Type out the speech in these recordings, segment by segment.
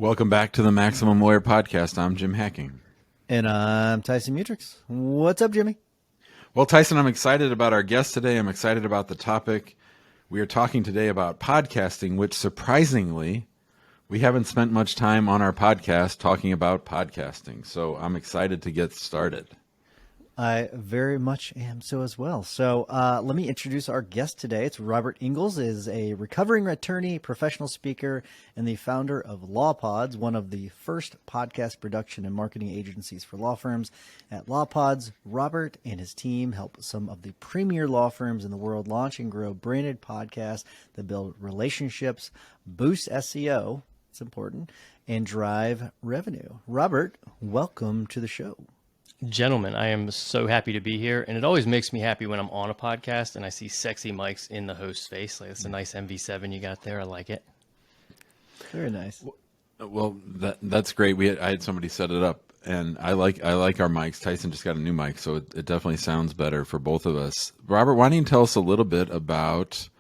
Welcome back to the Maximum Lawyer Podcast. I'm Jim Hacking. And I'm Tyson Mutrix. What's up, Jimmy? Well, Tyson, I'm excited about our guest today. I'm excited about the topic. We are talking today about podcasting, which surprisingly, we haven't spent much time on our podcast talking about podcasting. So I'm excited to get started. I very much am so as well. So let me introduce our guest today. It's Robert Ingalls, is a recovering attorney, professional speaker, and the founder of LawPods, one of the first podcast production and marketing agencies for law firms. At LawPods, Robert and his team help some of the premier law firms in the world launch and grow branded podcasts that build relationships, boost SEO, it's important, and drive revenue. Robert, welcome to the show. Gentlemen, I am so happy to be here, and it always makes me happy when I'm on a podcast and I see sexy mics in the host's face. Like, it's a nice MV7 you got there. I like it. Very nice. Well, that's great. I had somebody set it up, and I like our mics. Tyson just got a new mic, so it definitely sounds better for both of us. Robert, why don't you tell us a little bit about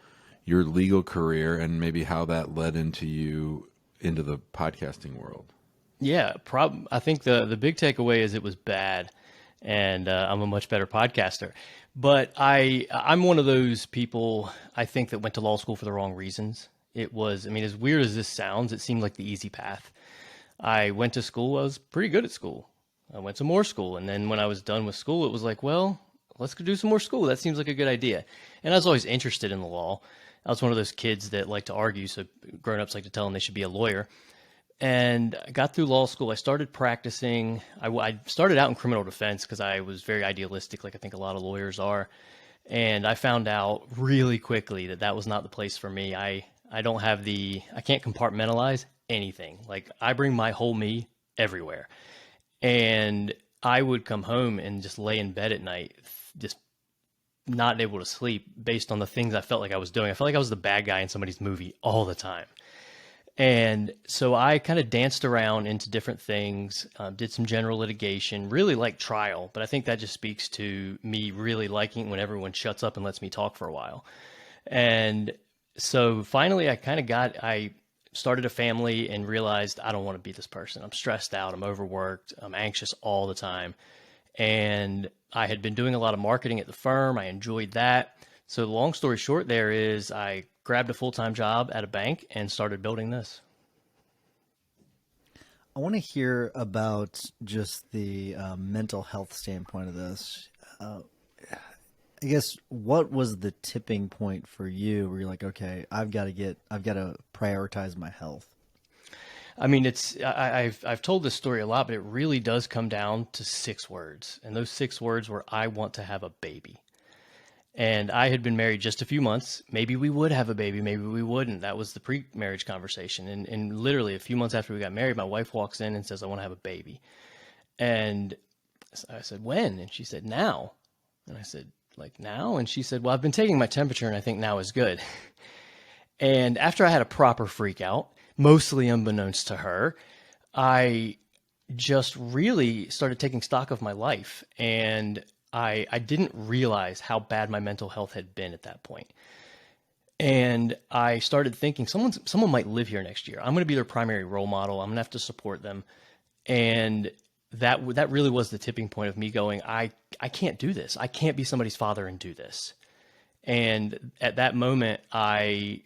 your legal career and maybe how that led into the podcasting world? Yeah, I think the big takeaway is it was bad, and I'm a much better podcaster. But I'm one of those people, I think, that went to law school for the wrong reasons. As weird as this sounds, it seemed like the easy path. I went to school. I was pretty good at school. I went to more school. And then when I was done with school, it was like, well, let's go do some more school. That seems like a good idea. And I was always interested in the law. I was one of those kids that like to argue, so grown-ups like to tell them they should be a lawyer. And I got through law school. I started practicing. I started out in criminal defense because I was very idealistic, like I think a lot of lawyers are. And I found out really quickly that was not the place for me. I can't compartmentalize anything. Like, I bring my whole me everywhere. And I would come home and just lay in bed at night, just not able to sleep based on the things I felt like I was doing. I felt like I was the bad guy in somebody's movie all the time. And so I kind of danced around into different things, did some general litigation, really like trial, but I think that just speaks to me really liking when everyone shuts up and lets me talk for a while. And so finally I started a family and realized I don't want to be this person. I'm stressed out, I'm overworked, I'm anxious all the time. And I had been doing a lot of marketing at the firm. I enjoyed that. So the long story short there is I grabbed a full-time job at a bank and started building this. I want to hear about just the mental health standpoint of this. I guess, what was the tipping point for you where you're like, okay, I've got to prioritize my health? I mean, I've told this story a lot, but it really does come down to 6 words. And those 6 words were, I want to have a baby. And I had been married just a few months. Maybe we would have a baby, maybe we wouldn't. That was the pre-marriage conversation. And literally a few months after we got married, my wife walks in and says, I want to have a baby. And I said, when? And she said, now. And I said, like, now? And she said, well, I've been taking my temperature and I think now is good. And after I had a proper freak out, mostly unbeknownst to her, I just really started taking stock of my life. And I didn't realize how bad my mental health had been at that point. And I started thinking someone might live here next year. I'm going to be their primary role model. I'm going to have to support them. And that really was the tipping point of me going, I can't do this. I can't be somebody's father and do this. And at that moment, I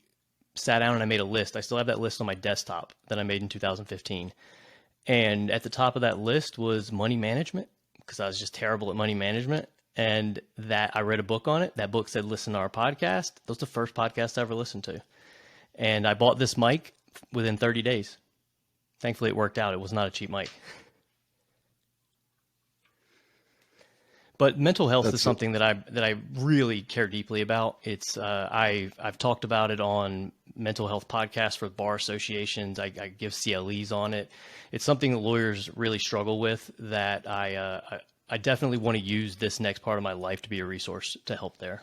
sat down and I made a list. I still have that list on my desktop that I made in 2015. And at the top of that list was money management, because I was just terrible at money management. And that I read a book on it. That book said, listen to our podcast. That was the first podcast I ever listened to. And I bought this mic within 30 days. Thankfully, it worked out. It was not a cheap mic. But mental health is something that I really care deeply about. It's I've talked about it on mental health podcasts for bar associations. I give CLEs on it. It's something that lawyers really struggle with that I definitely want to use this next part of my life to be a resource to help there.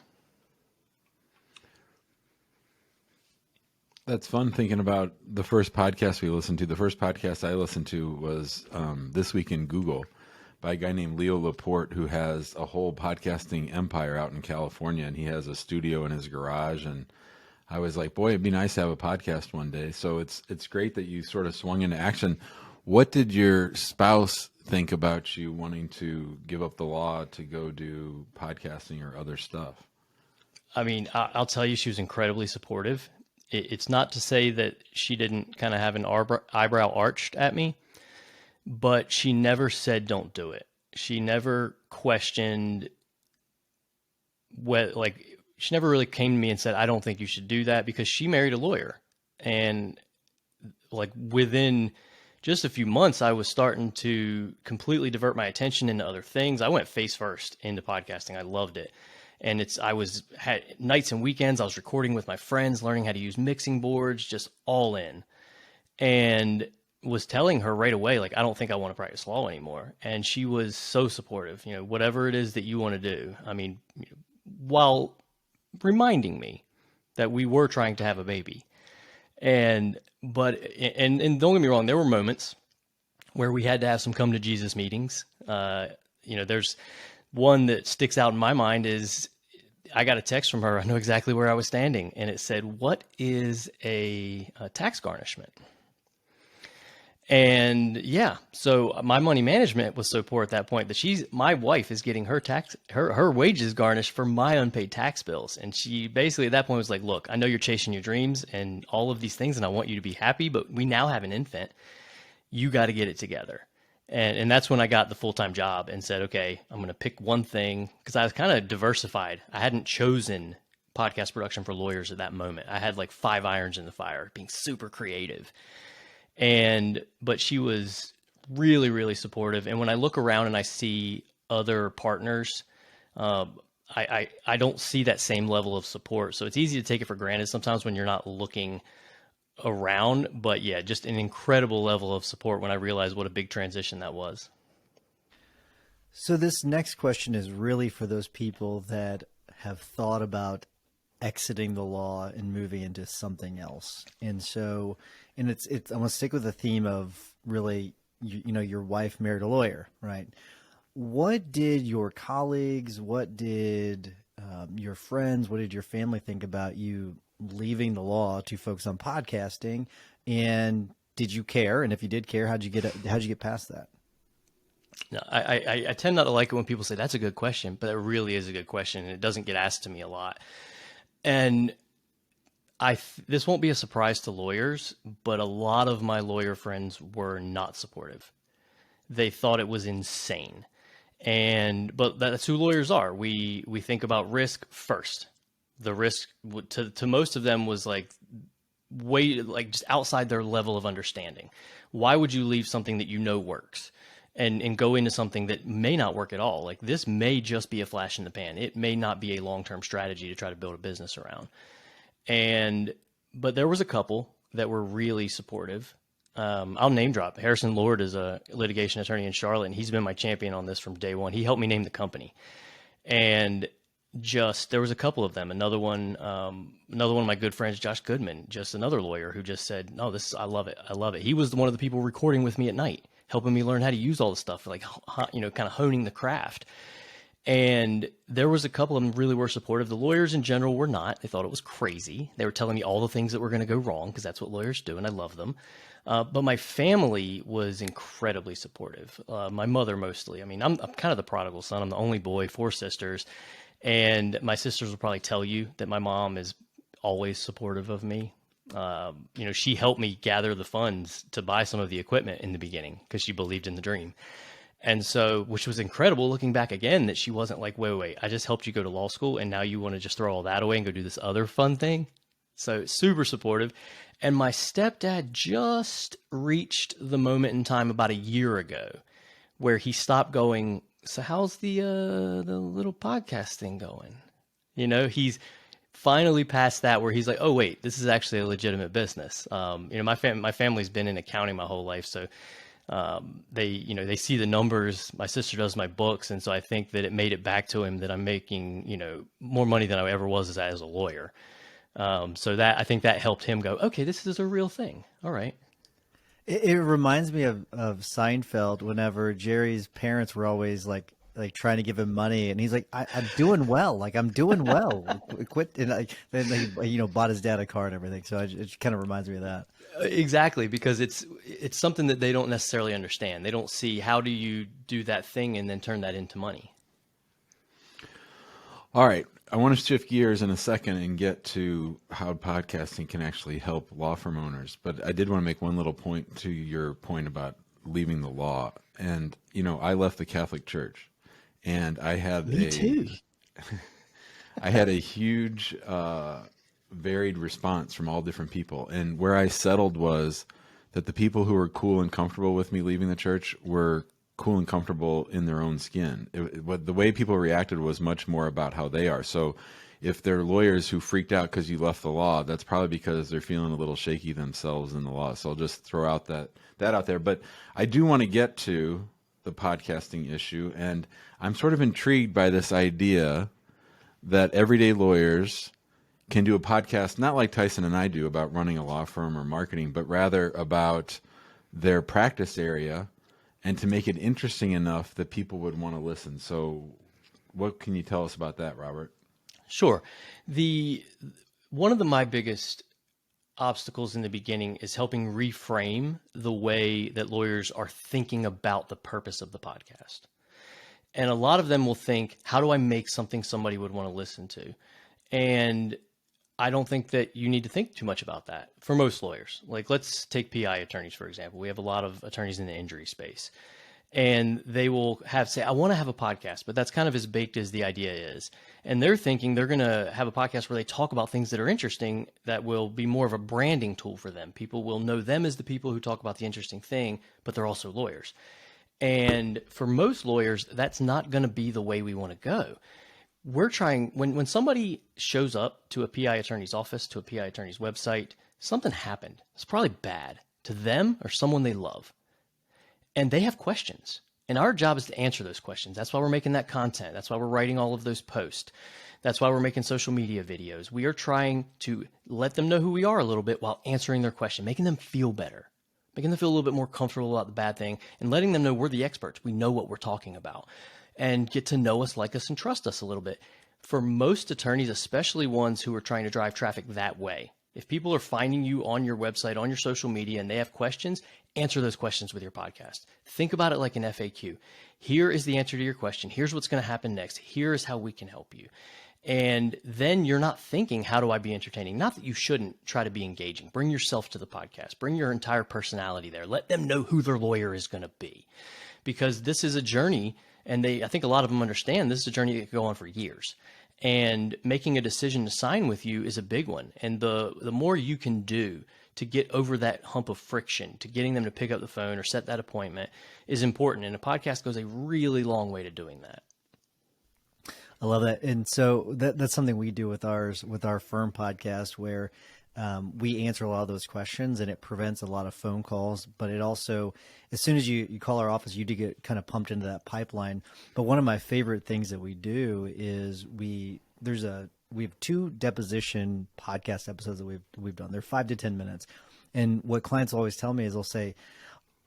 That's fun thinking about the first podcast we listened to. The first podcast I listened to was This Week in Google by a guy named Leo Laporte, who has a whole podcasting empire out in California, and he has a studio in his garage, and I was like, boy, it'd be nice to have a podcast one day. So it's great that you sort of swung into action. What did your spouse think about you wanting to give up the law to go do podcasting or other stuff? I mean, I'll tell you, she was incredibly supportive. It's not to say that she didn't kind of have an eyebrow arched at me, but she never said don't do it. She never questioned what, like, she never really came to me and said, I don't think you should do that, because she married a lawyer. And like within just a few months, I was starting to completely divert my attention into other things. I went face first into podcasting. I loved it. And had nights and weekends, I was recording with my friends, learning how to use mixing boards, just all in. And was telling her right away, like, I don't think I want to practice law anymore. And she was so supportive, whatever it is that you want to do. I mean, while reminding me that we were trying to have a baby. And don't get me wrong, there were moments where we had to have some come to Jesus meetings. There's one that sticks out in my mind is I got a text from her. I know exactly where I was standing, and it said, "What is a tax garnishment?" And yeah, so my money management was so poor at that point that my wife is getting her wages garnished for my unpaid tax bills. And she basically at that point was like, look, I know you're chasing your dreams and all of these things, and I want you to be happy, but we now have an infant. You got to get it together. And that's when I got the full-time job and said, okay, I'm going to pick one thing, because I was kind of diversified. I hadn't chosen podcast production for lawyers at that moment. I had like 5 irons in the fire, being super creative. But she was really, really supportive. And when I look around and I see other partners, I don't see that same level of support. So it's easy to take it for granted sometimes when you're not looking around. But yeah, just an incredible level of support when I realized what a big transition that was. So this next question is really for those people that have thought about exiting the law and moving into something else. And so, it's I want to stick with the theme of really, your wife married a lawyer, right? What did your colleagues, what did your friends, what did your family think about you leaving the law to focus on podcasting? And did you care? And if you did care, how'd you get past that? No, I tend not to like it when people say that's a good question, but it really is a good question, and it doesn't get asked to me a lot. And this won't be a surprise to lawyers, but a lot of my lawyer friends were not supportive. They thought it was insane. But that's who lawyers are. We think about risk first. The risk to most of them was like just outside their level of understanding. Why would you leave something that works and go into something that may not work at all? Like, this may just be a flash in the pan. It may not be a long-term strategy to try to build a business around. But there was a couple that were really supportive. I'll name drop. Harrison Lord is a litigation attorney in Charlotte, and he's been my champion on this from day one. He helped me name the company. And there was a couple of them. Another one of my good friends, Josh Goodman, just another lawyer who just said, no, I love it. I love it. He was one of the people recording with me at night, helping me learn how to use all the stuff, like, kind of honing the craft. And there was a couple of them really were supportive. The lawyers in general were not. They thought it was crazy. They were telling me all the things that were going to go wrong, because that's what lawyers do, and I love them. But my family was incredibly supportive. My mother mostly. I mean, I'm kind of the prodigal son. I'm the only boy, 4 sisters. And my sisters will probably tell you that my mom is always supportive of me. She helped me gather the funds to buy some of the equipment in the beginning because she believed in the dream. And so, which was incredible looking back again, that she wasn't like, wait, I just helped you go to law school and now you want to just throw all that away and go do this other fun thing. So super supportive. And my stepdad just reached the moment in time about a year ago where he stopped going, so how's the little podcast thing going? He's finally past that where he's like, oh wait, this is actually a legitimate business. My family's been in accounting my whole life, so they see the numbers. My sister does my books, and so I think that it made it back to him that I'm making more money than I ever was as a lawyer. So that, I think that helped him go, okay, this is a real thing. All right. It reminds me of Seinfeld, whenever Jerry's parents were always like like trying to give him money, and he's like, I'm doing well. Like, I'm doing well. Quit. And then he, bought his dad a car and everything. So it kind of reminds me of that. Exactly, because it's something that they don't necessarily understand. They don't see, how do you do that thing and then turn that into money. All right. I want to shift gears in a second and get to how podcasting can actually help law firm owners. But I did want to make one little point to your point about leaving the law. And, I left the Catholic Church, and I had Me too. I had a huge, varied response from all different people. And where I settled was that the people who were cool and comfortable with me leaving the church were cool and comfortable in their own skin. The way people reacted was much more about how they are. So if they're lawyers who freaked out because you left the law, that's probably because they're feeling a little shaky themselves in the law. So I'll just throw out that out there. But I do want to get to the podcasting issue, and I'm sort of intrigued by this idea that everyday lawyers can do a podcast, not like Tyson and I do about running a law firm or marketing, but rather about their practice area, and to make it interesting enough that people would want to listen. So what can you tell us about that, Robert? Sure. One of my biggest obstacles in the beginning is helping reframe the way that lawyers are thinking about the purpose of the podcast. And a lot of them will think, how do I make something somebody would want to listen to? And I don't think that you need to think too much about that for most lawyers. Like, let's take PI attorneys, for example. We have a lot of attorneys in the injury space, and they will say, I want to have a podcast, but that's kind of as baked as the idea is. And they're thinking they're going to have a podcast where they talk about things that are interesting, that will be more of a branding tool for them. People will know them as the people who talk about the interesting thing, but they're also lawyers. And for most lawyers, that's not going to be the way we want to go. We're trying, when somebody shows up to a PI attorney's office, to a PI attorney's website, something happened. It's probably bad to them or someone they love. And they have questions. And our job is to answer those questions. That's why we're making that content. That's why we're writing all of those posts. That's why we're making social media videos. We are trying to let them know who we are a little bit while answering their question, making them feel better, making them feel a little bit more comfortable about the bad thing, and letting them know we're the experts. We know what we're talking about, and get to know us, like us, and trust us a little bit. For most attorneys, especially ones who are trying to drive traffic that way, if people are finding you on your website, on your social media, and they have questions, answer those questions with your podcast. Think about it like an FAQ. Here is the answer to your question. Here's what's going to happen next. Here is how we can help you. And then you're not thinking, how do I be entertaining? Not that you shouldn't try to be engaging. Bring yourself to the podcast. Bring your entire personality there. Let them know who their lawyer is going to be. Because this is a journey, and I think a lot of them understand this is a journey that could go on for years. And making a decision to sign with you is a big one. And the more you can do to get over that hump of friction, to getting them to pick up the phone or set that appointment, is important. And a podcast goes a really long way to doing that. I love that. And so that's something we do with our firm podcast, where we answer a lot of those questions, and it prevents a lot of phone calls. But it also, as soon as you call our office, you do get kind of pumped into that pipeline. But one of my favorite things that we do is we have 2 deposition podcast episodes that we've done. They're 5 to 10 minutes. And what clients always tell me is, they'll say,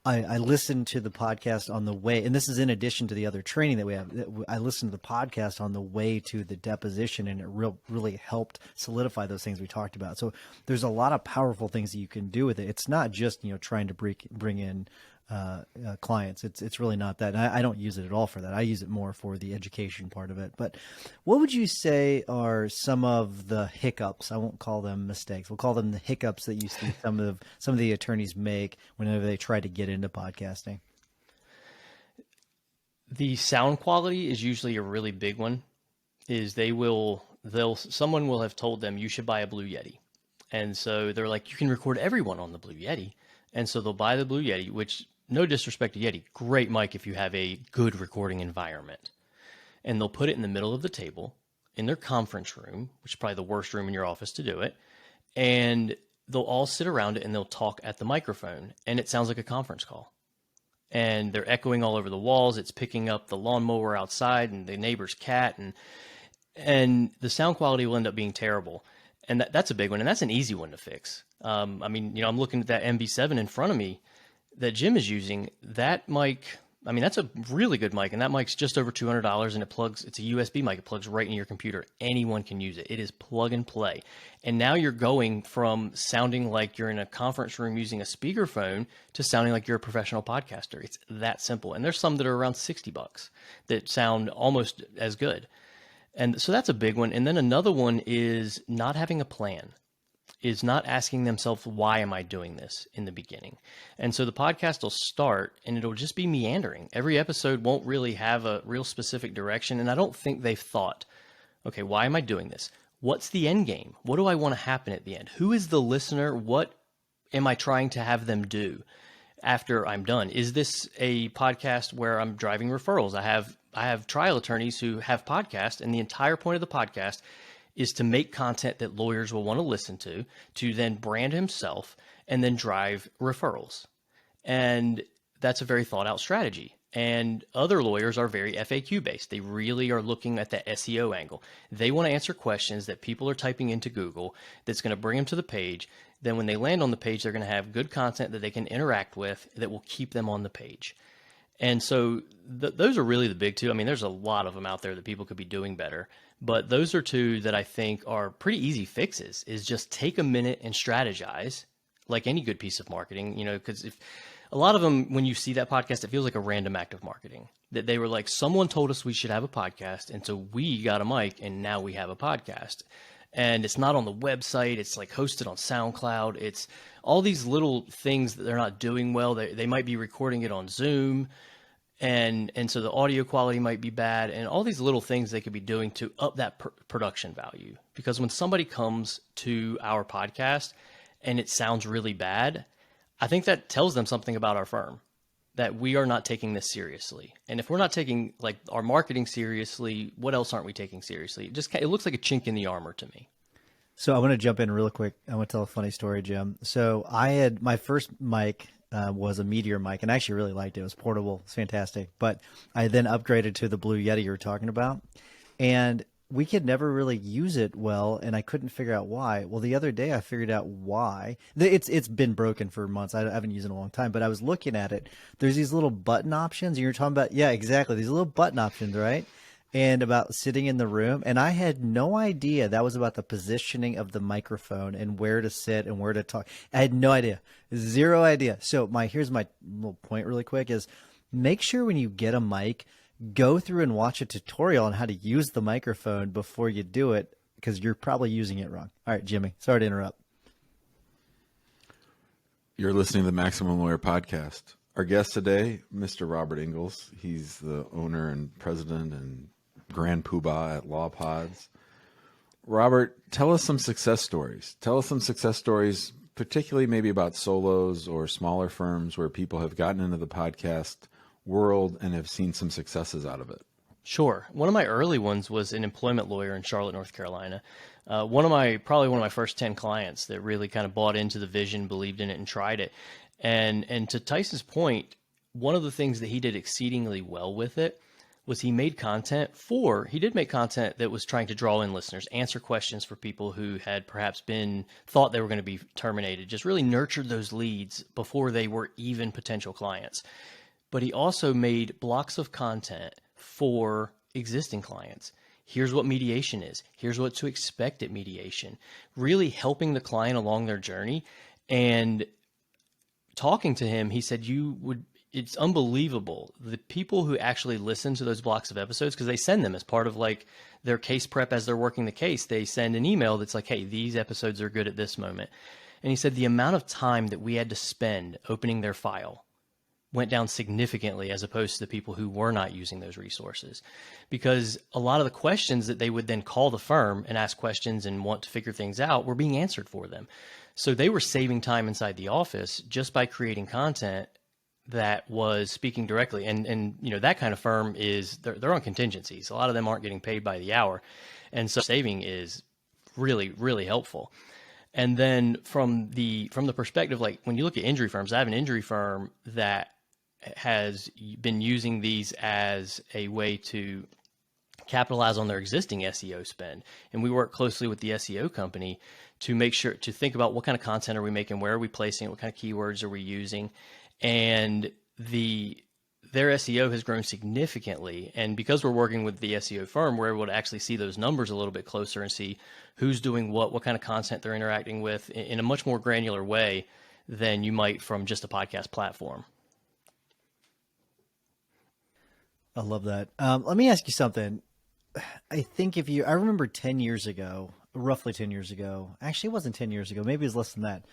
I listened to the podcast on the way, and this is in addition to the other training that we have. I listened to the podcast on the way to the deposition, and it really helped solidify those things we talked about. So there's a lot of powerful things that you can do with it. It's not just trying to bring in clients. It's really not that. And I don't use it at all for that. I use it more for the education part of it. But what would you say are some of the hiccups? I won't call them mistakes. We'll call them the hiccups that you see some of the attorneys make whenever they try to get into podcasting. The sound quality is usually a really big one. Someone will have told them, you should buy a Blue Yeti. And so they're like, you can record everyone on the Blue Yeti. And so they'll buy the Blue Yeti, which, no disrespect to Yeti, great mic if you have a good recording environment. And they'll put it in the middle of the table in their conference room, which is probably the worst room in your office to do it. And they'll all sit around it and they'll talk at the microphone, and it sounds like a conference call. And they're echoing all over the walls. It's picking up the lawnmower outside and the neighbor's cat, and the sound quality will end up being terrible. And that's a big one, and that's an easy one to fix. I'm looking at that MV7 in front of me that Jim is using. That mic I mean, that's a really good mic, and that mic's just over $200, and it's a USB mic. It plugs right into your computer. Anyone can use it. It is plug and play. And now you're going from sounding like you're in a conference room using a speakerphone to sounding like you're a professional podcaster. It's that simple. And there's some that are around $60 that sound almost as good. And so that's a big one. And then another one is not having a plan, is not asking themselves, why am I doing this in the beginning? And so the podcast will start and it'll just be meandering. Every episode won't really have a real specific direction. And I don't think they've thought, okay, why am I doing this? What's the end game? What do I want to happen at the end? Who is the listener? What am I trying to have them do after I'm done? Is this a podcast where I'm driving referrals? I have trial attorneys who have podcasts, and the entire point of the podcast is to make content that lawyers will want to listen to then brand himself and then drive referrals. And that's a very thought out strategy. And other lawyers are very FAQ based. They really are looking at the SEO angle. They want to answer questions that people are typing into Google that's going to bring them to the page. Then when they land on the page, they're going to have good content that they can interact with that will keep them on the page. And so those are really the big two. I mean, there's a lot of them out there that people could be doing better, but those are two that I think are pretty easy fixes, is just take a minute and strategize like any good piece of marketing, because if a lot of them, when you see that podcast, it feels like a random act of marketing, that they were like, someone told us we should have a podcast. And so we got a mic and now we have a podcast. And it's not on the website. It's like hosted on SoundCloud. It's all these little things that they're not doing well. They might be recording it on Zoom. And so the audio quality might be bad, and all these little things they could be doing to up that production value. Because when somebody comes to our podcast and it sounds really bad, I think that tells them something about our firm, that we are not taking this seriously. And if we're not taking like our marketing seriously, what else aren't we taking seriously? It looks like a chink in the armor to me. So I want to jump in real quick. I want to tell a funny story, Jim. So I had my first mic was a Meteor mic, and I actually really liked it. It was portable. It's fantastic. But I then upgraded to the Blue Yeti you were talking about, and we could never really use it well, and I couldn't figure out why. Well, the other day I figured out why. It's been broken for months. I haven't used it in a long time, but I was looking at it. There's these little button options, and you're talking about, yeah, exactly, these little button options, right? And about sitting in the room, and I had no idea that was about the positioning of the microphone and where to sit and where to talk. I had no idea, zero idea. So here's my little point really quick is make sure when you get a mic, go through and watch a tutorial on how to use the microphone before you do it, because you're probably using it wrong. All right, Jimmy, sorry to interrupt. You're listening to the Maximum Lawyer Podcast. Our guest today, Mr. Robert Ingalls. He's the owner and president and grand poobah at LawPods. Robert, tell us some success stories. Tell us some success stories, particularly maybe about solos or smaller firms where people have gotten into the podcast world and have seen some successes out of it. Sure. One of my early ones was an employment lawyer in Charlotte, North Carolina. Probably one of my first 10 clients that really kind of bought into the vision, believed in it, and tried it. And to Tyson's point, one of the things that he did exceedingly well with it was he did make content that was trying to draw in listeners, answer questions for people who had perhaps thought they were going to be terminated, just really nurtured those leads before they were even potential clients. But he also made blocks of content for existing clients. Here's what mediation is. Here's what to expect at mediation. Really helping the client along their journey. And talking to him, he said, it's unbelievable. The people who actually listen to those blocks of episodes, because they send them as part of like their case prep as they're working the case, they send an email that's like, hey, these episodes are good at this moment. And he said the amount of time that we had to spend opening their file went down significantly as opposed to the people who were not using those resources, because a lot of the questions that they would then call the firm and ask questions and want to figure things out were being answered for them. So they were saving time inside the office just by creating content that was speaking directly. And that kind of firm they're on contingencies. A lot of them aren't getting paid by the hour. And so saving is really, really helpful. And then from the perspective, like when you look at injury firms, I have an injury firm that has been using these as a way to capitalize on their existing SEO spend. And we work closely with the SEO company to make sure to think about what kind of content are we making, where are we placing it, what kind of keywords are we using. And the their SEO has grown significantly. And because we're working with the SEO firm, we're able to actually see those numbers a little bit closer and see who's doing what kind of content they're interacting with in a much more granular way than you might from just a podcast platform. I love that. Let me ask you something. I think I remember 10 years ago, roughly 10 years ago, actually it wasn't 10 years ago, maybe it was less than that.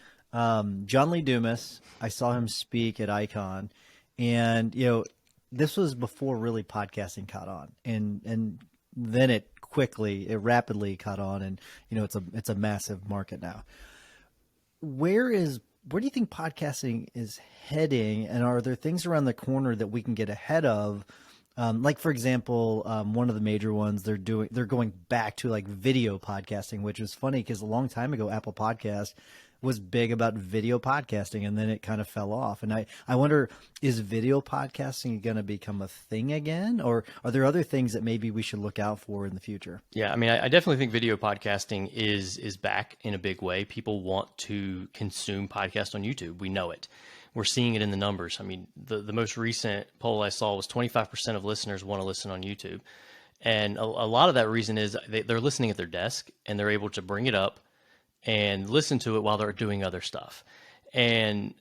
John Lee Dumas, I saw him speak at Icon, and, this was before really podcasting caught on, and then it rapidly caught on, and, it's a massive market now. Where do you think podcasting is heading, and are there things around the corner that we can get ahead of? Like, for example, one of the major ones they're going back to like video podcasting, which was funny because a long time ago, Apple Podcast was big about video podcasting, and then it kind of fell off. And I wonder, is video podcasting going to become a thing again, or are there other things that maybe we should look out for in the future? Yeah, I mean, I definitely think video podcasting is back in a big way. People want to consume podcasts on YouTube. We know it. We're seeing it in the numbers. I mean, the most recent poll I saw was 25% of listeners want to listen on YouTube. And a lot of that reason is they're listening at their desk, and they're able to bring it up and listen to it while they're doing other stuff. And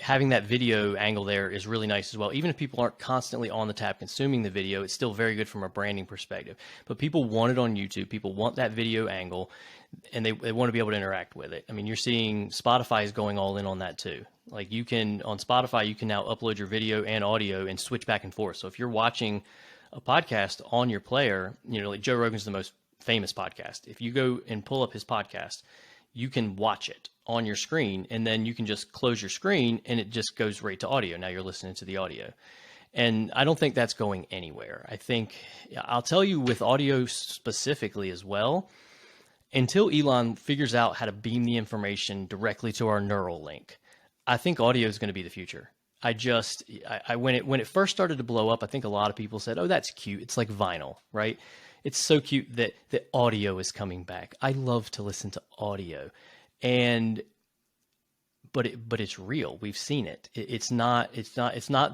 having that video angle there is really nice as well. Even if people aren't constantly on the tab consuming the video, it's still very good from a branding perspective. But people want it on YouTube. People want that video angle, and they want to be able to interact with it. I mean, you're seeing Spotify is going all in on that too. Like on Spotify, you can now upload your video and audio and switch back and forth. So if you're watching a podcast on your player, like Joe Rogan's the most famous podcast. If you go and pull up his podcast, you can watch it on your screen, and then you can just close your screen and it just goes right to audio. Now you're listening to the audio. And I don't think that's going anywhere. I think, I'll tell you with audio specifically as well, until Elon figures out how to beam the information directly to our neural link, I think audio is going to be the future. When it first started to blow up, I think a lot of people said, oh, that's cute. It's like vinyl, right? It's so cute that the audio is coming back. I love to listen to audio, but it's real. We've seen it. It's not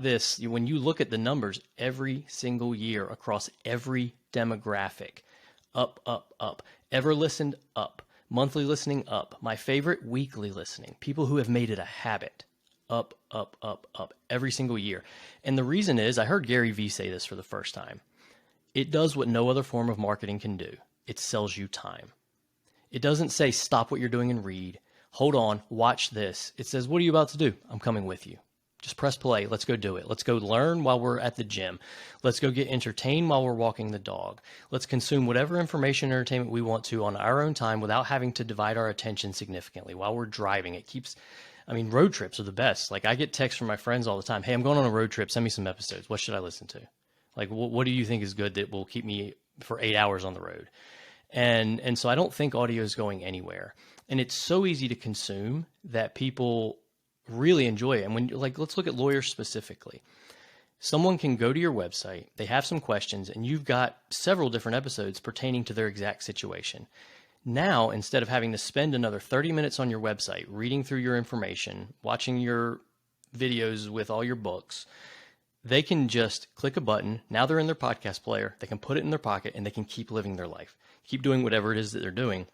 this. When you look at the numbers every single year across every demographic, up, ever listened up, monthly listening up, my favorite weekly listening, people who have made it a habit, up every single year. And the reason is, I heard Gary Vee say this for the first time. It does what no other form of marketing can do. It sells you time. It doesn't say stop what you're doing and read. Hold on, watch this. It says, what are you about to do? I'm coming with you. Just press play. Let's go do it. Let's go learn while we're at the gym. Let's go get entertained while we're walking the dog. Let's consume whatever information and entertainment we want to on our own time without having to divide our attention significantly while we're driving. Road trips are the best. Like, I get texts from my friends all the time. Hey, I'm going on a road trip. Send me some episodes. What should I listen to? Like, what do you think is good that will keep me for 8 hours on the road? And so I don't think audio is going anywhere. And it's so easy to consume that people really enjoy it. And let's look at lawyers specifically. Someone can go to your website, they have some questions, and you've got several different episodes pertaining to their exact situation. Now, instead of having to spend another 30 minutes on your website, reading through your information, watching your videos with all your books, they can just click a button. Now they're in their podcast player. They can put it in their pocket, and they can keep living their life, keep doing whatever it is that they're doing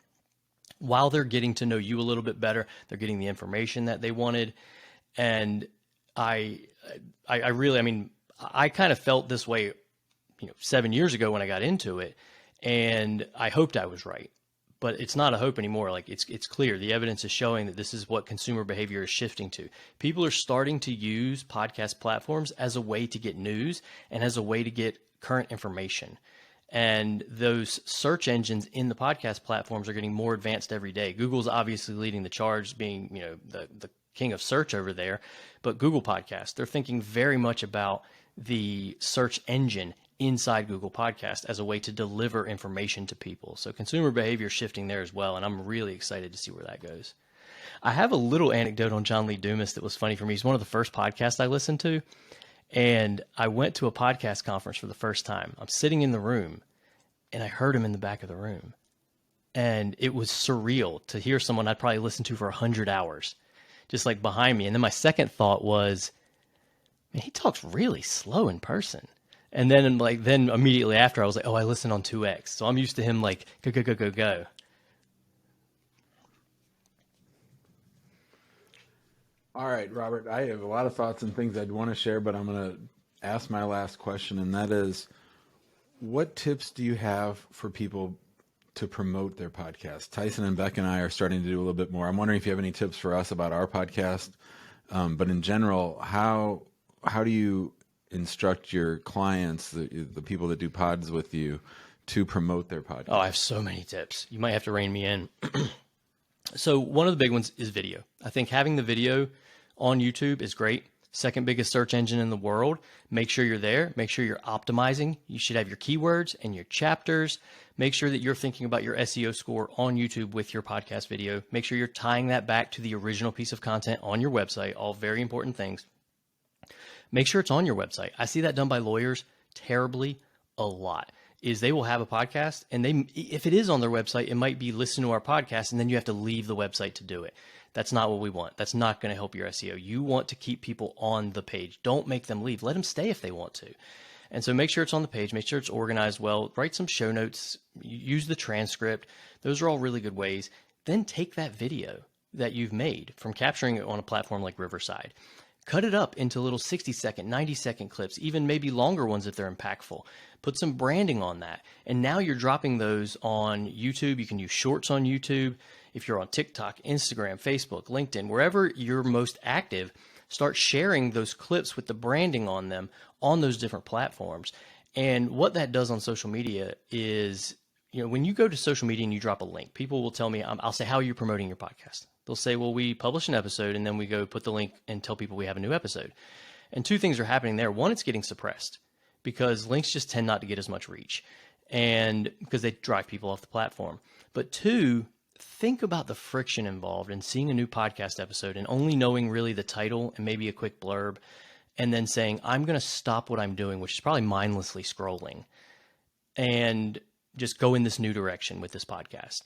while they're getting to know you a little bit better. They're getting the information that they wanted. And I kind of felt this way, 7 years ago when I got into it, and I hoped I was right. But it's not a hope anymore. Like, it's clear. The evidence is showing that this is what consumer behavior is shifting to. People are starting to use podcast platforms as a way to get news and as a way to get current information. And those search engines in the podcast platforms are getting more advanced every day. Google's obviously leading the charge, being, the king of search over there. But Google Podcasts, they're thinking very much about the search engine inside Google Podcast as a way to deliver information to people. So consumer behavior is shifting there as well, and I'm really excited to see where that goes. I have a little anecdote on John Lee Dumas that was funny for me. He's one of the first podcasts I listened to, and I went to a podcast conference for the first time. I'm sitting in the room, and I heard him in the back of the room, and it was surreal to hear someone I'd probably listened to for 100 hours just like behind me. And then my second thought was, man, he talks really slow in person. And then then immediately after I was like, oh, I listen on 2X. So I'm used to him like go, go, go, go, go. All right, Robert, I have a lot of thoughts and things I'd want to share, but I'm going to ask my last question, and that is, what tips do you have for people to promote their podcast? Tyson and Beck and I are starting to do a little bit more. I'm wondering if you have any tips for us about our podcast, but in general, how do you instruct your clients, the people that do pods with you, to promote their podcast? Oh, I have so many tips. You might have to rein me in. So one of the big ones is video. I think having the video on YouTube is great. Second biggest search engine in the world. Make sure you're there. Make sure you're optimizing. You should have your keywords and your chapters. Make sure that you're thinking about your SEO score on YouTube with your podcast video. Make sure you're tying that back to the original piece of content on your website. All very important things. Make sure it's on your website. I see that done by lawyers terribly a lot. Is they will have a podcast, and if it is on their website, it might be listen to our podcast, and then you have to leave the website to do it. That's not what we want. That's not going to help your SEO. You want to keep people on the page. Don't make them leave. Let them stay if they want to. And so make sure it's on the page. Make sure it's organized well. Write some show notes. Use the transcript. Those are all really good ways. Then take that video that you've made from capturing it on a platform like Riverside. Cut it up into little 60-second, 90-second clips, even maybe longer ones if they're impactful. Put some branding on that. And now you're dropping those on YouTube. You can use shorts on YouTube. If you're on TikTok, Instagram, Facebook, LinkedIn, wherever you're most active, start sharing those clips with the branding on them on those different platforms. And what that does on social media is, when you go to social media and you drop a link, people will tell me, I'll say, how are you promoting your podcast? They'll say, well, we publish an episode and then we go put the link and tell people we have a new episode. And two things are happening there. One, it's getting suppressed because links just tend not to get as much reach and because they drive people off the platform. But two, think about the friction involved in seeing a new podcast episode and only knowing really the title and maybe a quick blurb and then saying, I'm going to stop what I'm doing, which is probably mindlessly scrolling, and just go in this new direction with this podcast.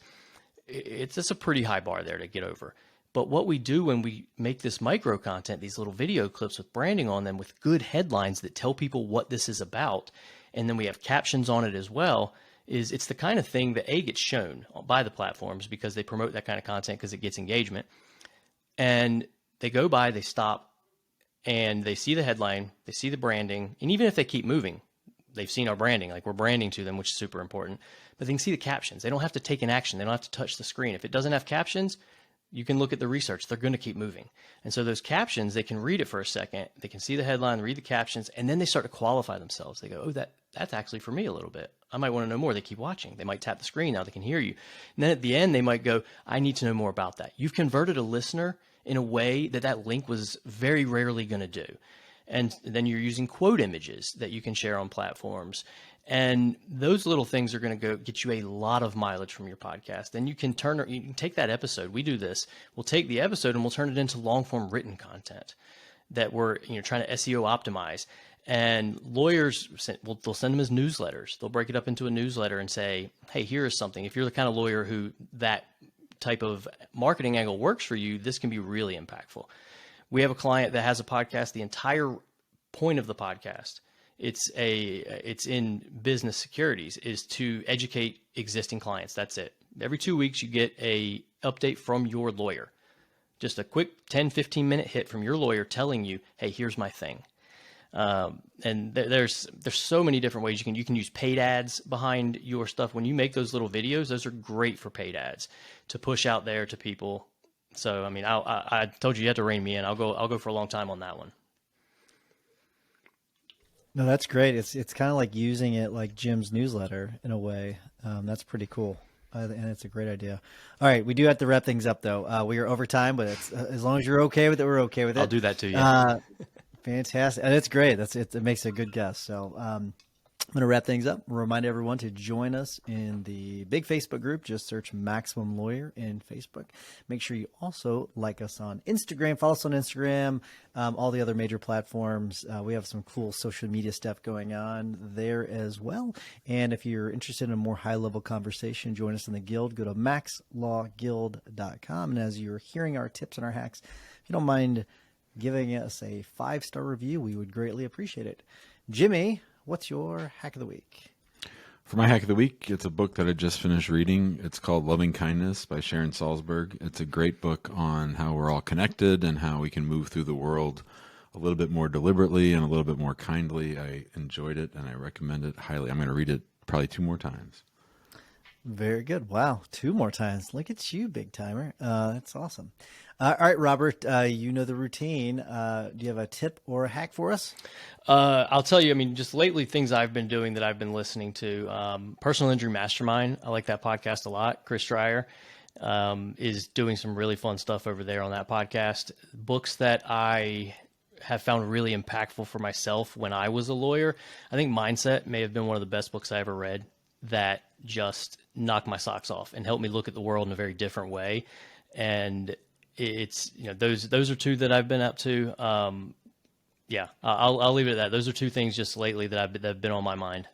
It's just a pretty high bar there to get over. But what we do when we make this micro content, these little video clips with branding on them with good headlines that tell people what this is about, and then we have captions on it as well, is it's the kind of thing that gets shown by the platforms because they promote that kind of content because it gets engagement. And they go by, they stop, and they see the headline, they see the branding, and even if they keep moving, they've seen our branding, like we're branding to them, which is super important, but they can see the captions. They don't have to take an action. They don't have to touch the screen. If it doesn't have captions, you can look at the research. They're going to keep moving. And so those captions, they can read it for a second. They can see the headline, read the captions, and then they start to qualify themselves. They go, oh, that's actually for me a little bit. I might want to know more. They keep watching. They might tap the screen. Now they can hear you. And then at the end, they might go, I need to know more about that. You've converted a listener in a way that link was very rarely going to do. And then you're using quote images that you can share on platforms. And those little things are going to go get you a lot of mileage from your podcast. Then you can take that episode. We do this. We'll take the episode and we'll turn it into long form written content that we're trying to SEO optimize. And lawyers, they'll send them as newsletters. They'll break it up into a newsletter and say, hey, here is something. If you're the kind of lawyer who that type of marketing angle works for you, this can be really impactful. We have a client that has a podcast. The entire point of the podcast, it's in business securities, is to educate existing clients. That's it. Every 2 weeks, you get a update from your lawyer. Just a quick 10, 15-minute hit from your lawyer telling you, hey, here's my thing. And there's so many different ways you can use paid ads behind your stuff. When you make those little videos, those are great for paid ads to push out there to people. So, I mean, I told you had to rein me in. I'll go for a long time on that one. No, that's great. It's kind of like using it like Jim's newsletter in a way. That's pretty cool. And it's a great idea. All right. We do have to wrap things up though. We are over time, but it's, as long as you're okay with it, we're okay with it. I'll do that too. Yeah. Fantastic. And it's great. It makes a good guess. So, I'm going to wrap things up. Remind everyone to join us in the big Facebook group. Just search Maximum Lawyer in Facebook. Make sure you also like us on Instagram. Follow us on Instagram, all the other major platforms. We have some cool social media stuff going on there as well. And if you're interested in a more high-level conversation, join us in the Guild. Go to maxlawguild.com. And as you're hearing our tips and our hacks, if you don't mind giving us a 5-star review. We would greatly appreciate it. Jimmy, what's your hack of the week? For my hack of the week, it's a book that I just finished reading. It's called Loving Kindness by Sharon Salzberg. It's a great book on how we're all connected and how we can move through the world a little bit more deliberately and a little bit more kindly. I enjoyed it and I recommend it highly. I'm going to read it probably 2 more times. Very good. Wow. 2 more times. Look at you, big timer. That's awesome. All right, Robert, you know the routine. Do you have a tip or a hack for us? I'll tell you, I mean, just lately things I've been doing that I've been listening to, Personal Injury Mastermind. I like that podcast a lot. Chris Dreyer is doing some really fun stuff over there on that podcast. Books that I have found really impactful for myself when I was a lawyer. I think Mindset may have been one of the best books I ever read that just knocked my socks off and helped me look at the world in a very different way. And it's, those are 2 that I've been up to. Yeah, I'll leave it at that. Those are 2 things just lately that have been on my mind.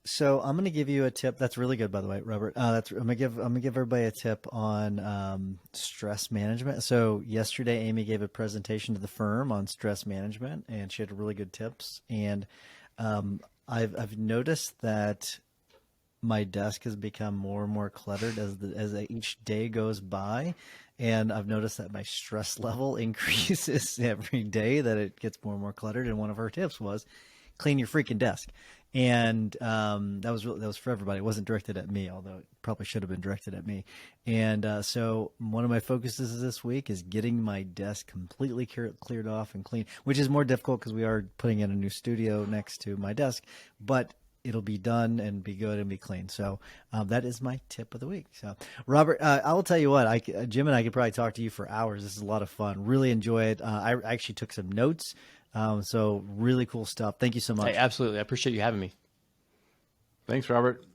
So I'm going to give you a tip. That's really good, by the way, Robert. I'm going to give everybody a tip on stress management. So yesterday, Amy gave a presentation to the firm on stress management, and she had really good tips. And I've noticed that my desk has become more and more cluttered as each day goes by, and I've noticed that my stress level increases every day, that it gets more and more cluttered. And one of her tips was clean your freaking desk. And that was for everybody. It wasn't directed at me, although it probably should have been directed at me. And so one of my focuses this week is getting my desk completely cleared off and clean, which is more difficult because we are putting in a new studio next to my desk, but it'll be done and be good and be clean. So that is my tip of the week. So Robert, I will tell you what, Jim and I could probably talk to you for hours. This is a lot of fun. Really enjoy it. I actually took some notes. So really cool stuff. Thank you so much. Hey, absolutely. I appreciate you having me. Thanks, Robert.